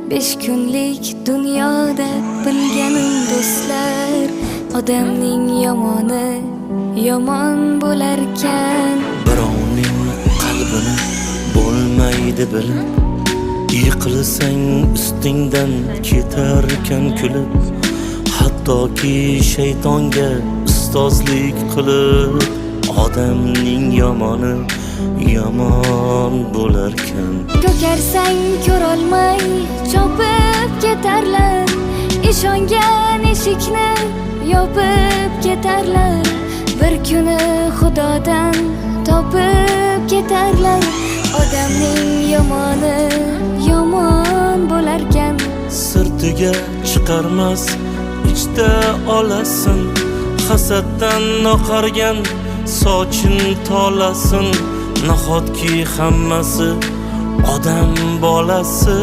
5 kunlik dunyoda bilganim do'stlar, odamning yomoni yomon bo'larkan. Birovning qalbini bo'lmaydi bilib, yiqilsang ustingdan ketarkan kulib, hattoki shaytonga ustozlik qilib, odamning yomoni yomon bo'larkan. Ko'karsang ko'rolmay chopib ketarlar, ishongan eshikni yopib ketarlar. Bir kuni Xudodan topib ketarlar. Odamning yomoni yomon bo'larkan. Sirtiga chiqarmas ichda olasin, hasaddan oqargan sochin tolasin. Nahotki hammasi odam bolasi